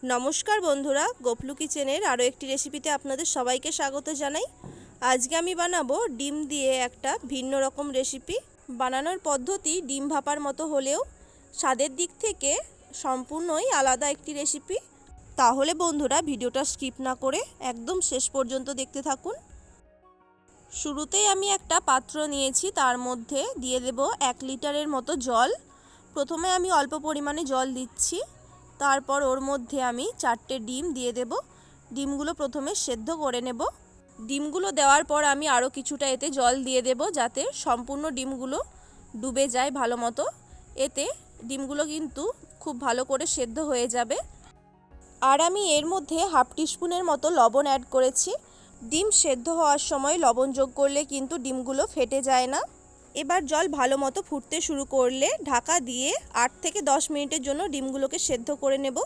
নমস্কার বন্ধুরা, গোপলু কিচেনের আরও একটি রেসিপিতে আপনাদের সবাইকে স্বাগত জানাই। আজকে আমি বানাবো ডিম দিয়ে একটা ভিন্ন রকম রেসিপি। বানানোর পদ্ধতি ডিম ভাপার মতো হলেও স্বাদের দিক থেকে সম্পূর্ণই আলাদা একটি রেসিপি। তাহলে বন্ধুরা ভিডিওটা স্কিপ না করে একদম শেষ পর্যন্ত দেখতে থাকুন। শুরুতেই আমি একটা পাত্র নিয়েছি, তার মধ্যে দিয়ে দেব 1 লিটারের মতো জল। প্রথমে আমি অল্প পরিমাণে জল দিচ্ছি, তারপর ওর মধ্যে আমি 4টে ডিম দিয়ে দেব। ডিমগুলো প্রথমে সেদ্ধ করে নেব। ডিমগুলো দেওয়ার পর আমি আরও কিছুটা এতে জল দিয়ে দেব, যাতে সম্পূর্ণ ডিমগুলো ডুবে যায় ভালো মতো। এতে ডিমগুলো কিন্তু খুব ভালো করে সেদ্ধ হয়ে যাবে। আর আমি এর মধ্যে হাফ টিস্পুনের মতো লবণ অ্যাড করেছি। ডিম সেদ্ধ হওয়ার সময় লবণ যোগ করলে কিন্তু ডিমগুলো ফেটে যায় না। এবার জল ভালো মতো ফুটতে শুরু করলে ঢাকা দিয়ে 8 থেকে 10 মিনিটের জন্য ডিমগুলোকে সেদ্ধ করে নেব।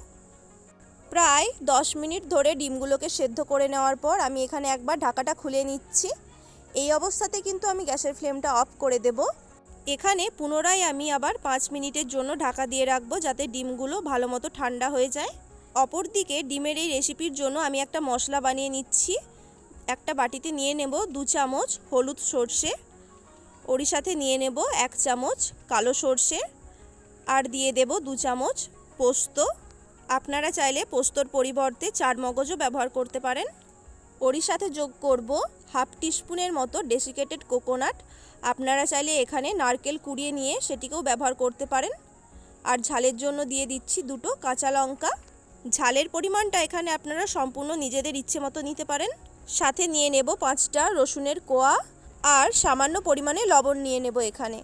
প্রায় 10 মিনিট ধরে ডিমগুলোকে সেদ্ধ করে নেওয়ার পর আমি এখানে একবার ঢাকাটা খুলে নিচ্ছি। এই অবস্থাতে কিন্তু আমি গ্যাসের ফ্লেমটা অফ করে দেব। এখানে পুনরায় আমি আবার 5 মিনিটের জন্য ঢাকা দিয়ে রাখবো, যাতে ডিমগুলো ভালো মতো ঠান্ডা হয়ে যায়। অপরদিকে ডিমের এই রেসিপির জন্য আমি একটা মশলা বানিয়ে নিচ্ছি। একটা বাটিতে নিয়ে নেব 2 চামচ হলুদ সর্ষে, ওর সাথে নিয়ে নেব 1 চামচ কালো সর্ষে, আর দিয়ে দেব 2 চামচ পোস্ত। আপনারা চাইলে পোস্তর পরিবর্তে চারমগজও ব্যবহার করতে পারেন। ওর সাথে যোগ করব হাফ টিস্পুনের মতো ডেসিকেটেড কোকোনাট। আপনারা চাইলে এখানে নারকেল কুড়িয়ে নিয়ে সেটিকেও ব্যবহার করতে পারেন। আর ঝালের জন্য দিয়ে দিচ্ছি 2টো কাঁচা লঙ্কা। ঝালের পরিমাণটা এখানে আপনারা সম্পূর্ণ নিজেদের ইচ্ছে মতো নিতে পারেন। সাথে নিয়ে নেব 5টা রসুনের কোয়া, আর সামান্য পরিমাণে লবণ নিয়ে নেব। এখানে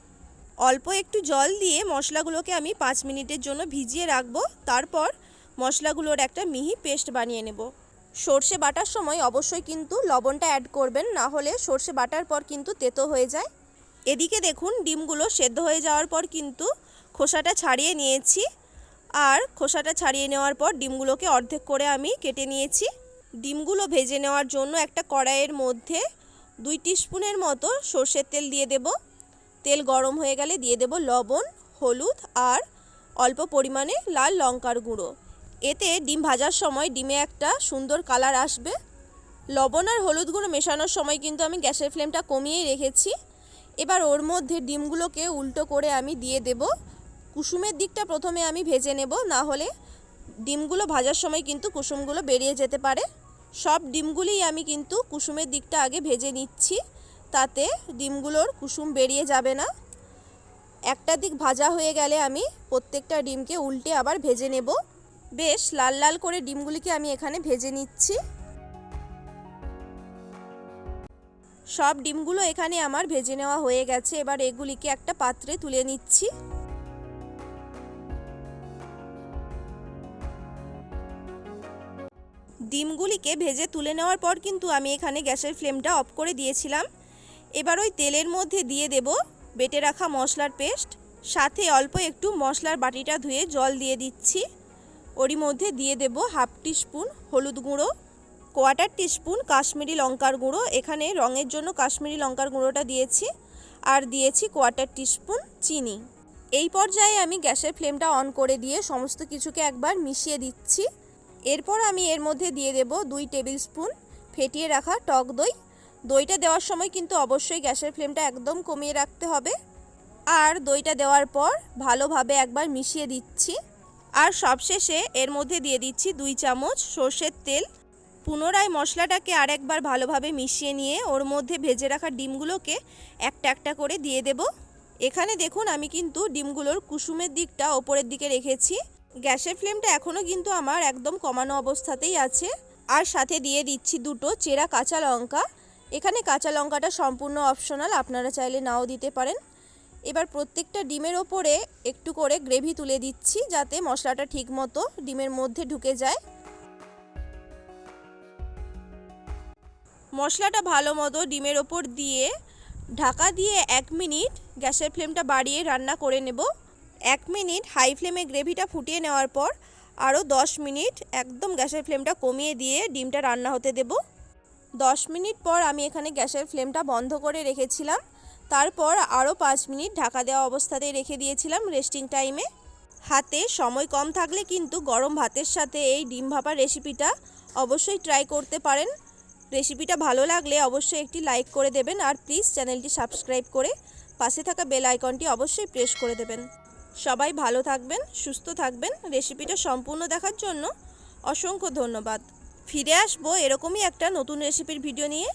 অল্প একটু জল দিয়ে মশলাগুলোকে আমি 5 মিনিটের জন্য ভিজিয়ে রাখবো। তারপর মশলাগুলোর একটা মিহি পেস্ট বানিয়ে নেব। সর্ষে বাটার সময় অবশ্যই কিন্তু লবণটা অ্যাড করবেন, না হলে সর্ষে বাটার পর কিন্তু তেতো হয়ে যায়। এদিকে দেখুন ডিমগুলো সেদ্ধ হয়ে যাওয়ার পর কিন্তু খোসাটা ছাড়িয়ে নিয়েছি। আর খোসাটা ছাড়িয়ে নেওয়ার পর ডিমগুলোকে অর্ধেক করে আমি কেটে নিয়েছি। ডিমগুলো ভেজে নেওয়ার জন্য একটা কড়াইয়ের মধ্যে 2 টিস্পুনের মতো সর্ষের তেল দিয়ে দেব। তেল গরম হয়ে গেলে দিয়ে দেব লবণ, হলুদ আর অল্প পরিমাণে লাল লঙ্কার গুঁড়ো। এতে ডিম ভাজার সময় ডিমে একটা সুন্দর কালার আসবে। লবণ আর হলুদ গুঁড়ো মেশানোর সময় কিন্তু আমি গ্যাসের ফ্লেমটা কমিয়েই রেখেছি। এবার ওর মধ্যে ডিমগুলোকে উল্টো করে আমি দিয়ে দেব। কুসুমের দিকটা প্রথমে আমি ভেজে নেব, না হলে ডিমগুলো ভাজার সময় কিন্তু কুসুমগুলো বেরিয়ে যেতে পারে। সব ডিমগুলিই আমি কিন্তু কুসুমের দিকটা আগে ভেজে নিচ্ছি, তাতে ডিমগুলোর কুসুম বেরিয়ে যাবে না। একটা দিক ভাজা হয়ে গেলে আমি প্রত্যেকটা ডিমকে উল্টে আবার ভেজে নেব। বেশ লাল লাল করে ডিমগুলিকে আমি এখানে ভেজে নিচ্ছি। সব ডিমগুলো এখানে আমার ভেজে নেওয়া হয়ে গেছে। এবার এগুলিকে একটা পাত্রে তুলে নিচ্ছি। ডিমগুলিকে ভেজে তুলে নেওয়ার পর কিন্তু আমি এখানে গ্যাসের ফ্লেমটা অফ করে দিয়েছিলাম। এবার ওই তেলের মধ্যে দিয়ে দেব বেটে রাখা মশলার পেস্ট। সাথে অল্প একটু মশলার বাটিটা ধুয়ে জল দিয়ে দিচ্ছি। ওরই মধ্যে দিয়ে দেব হাফ টিস্পুন হলুদ গুঁড়ো, 1/4 টিস্পুন কাশ্মীরি লঙ্কার গুঁড়ো। এখানে রঙের জন্য কাশ্মীরি লঙ্কার গুঁড়োটা দিয়েছি। আর দিয়েছি 1/4 টিস্পুন চিনি। এই পর্যায়ে আমি গ্যাসের ফ্লেমটা অন করে দিয়ে সমস্ত কিছুকে একবার মিশিয়ে দিচ্ছি। এরপর আমি এর মধ্যে দিয়ে দেব 2 টেবিল স্পুন ফেটিয়ে রাখা টক দই। দইটা দেওয়ার সময় কিন্তু অবশ্যই গ্যাসের ফ্লেমটা একদম কমিয়ে রাখতে হবে। আর দইটা দেওয়ার পর ভালোভাবে একবার মিশিয়ে দিচ্ছি। আর সবশেষে এর মধ্যে দিয়ে দিচ্ছি 2 চামচ সর্ষের তেল। পুনরায় মশলাটাকে আরেকবার ভালোভাবে মিশিয়ে নিয়ে ওর মধ্যে ভেজে রাখা ডিমগুলোকে একটা একটা করে দিয়ে দেব। এখানে দেখুন আমি কিন্তু ডিমগুলোর কুসুমের দিকটা ওপরের দিকে রেখেছি। গ্যাসের ফ্লেমটা এখনও কিন্তু আমার একদম কমানো অবস্থাতেই আছে। আর সাথে দিয়ে দিচ্ছি 2টো চেরা কাঁচা লঙ্কা। এখানে কাঁচা লঙ্কাটা সম্পূর্ণ অপশনাল, আপনারা চাইলে নাও দিতে পারেন। এবার প্রত্যেকটা ডিমের ওপরে একটু করে গ্রেভি তুলে দিচ্ছি, যাতে মশলাটা ঠিকমতো ডিমের মধ্যে ঢুকে যায়। মশলাটা ভালো মতো ডিমের ওপর দিয়ে ঢাকা দিয়ে 1 মিনিট গ্যাসের ফ্লেমটা বাড়িয়ে রান্না করে নেব। 1 মিনিট হাই ফ্লেমে গ্রেভিটা ফুটিয়ে নেওয়ার পর আরও 10 মিনিট একদম গ্যাসের ফ্লেমটা কমিয়ে দিয়ে ডিমটা রান্না হতে দেব। 10 মিনিট পর আমি এখানে গ্যাসের ফ্লেমটা বন্ধ করে রেখেছিলাম। তারপর আরও 5 মিনিট ঢাকা দেওয়া অবস্থাতেই রেখে দিয়েছিলাম রেস্টিং টাইমে। হাতে সময় কম থাকলে কিন্তু গরম ভাতের সাথে এই ডিম ভাপার রেসিপিটা অবশ্যই ট্রাই করতে পারেন। রেসিপিটা ভালো লাগলে অবশ্যই একটি লাইক করে দেবেন, আর প্লিজ চ্যানেলটি সাবস্ক্রাইব করে পাশে থাকা বেল আইকনটি অবশ্যই প্রেস করে দেবেন। সবাই ভালো থাকবেন, সুস্থ থাকবেন। রেসিপিটা সম্পূর্ণ দেখার জন্য অসংখ্য ধন্যবাদ। ফিরে আসবো এরকমই একটা নতুন রেসিপির ভিডিও নিয়ে।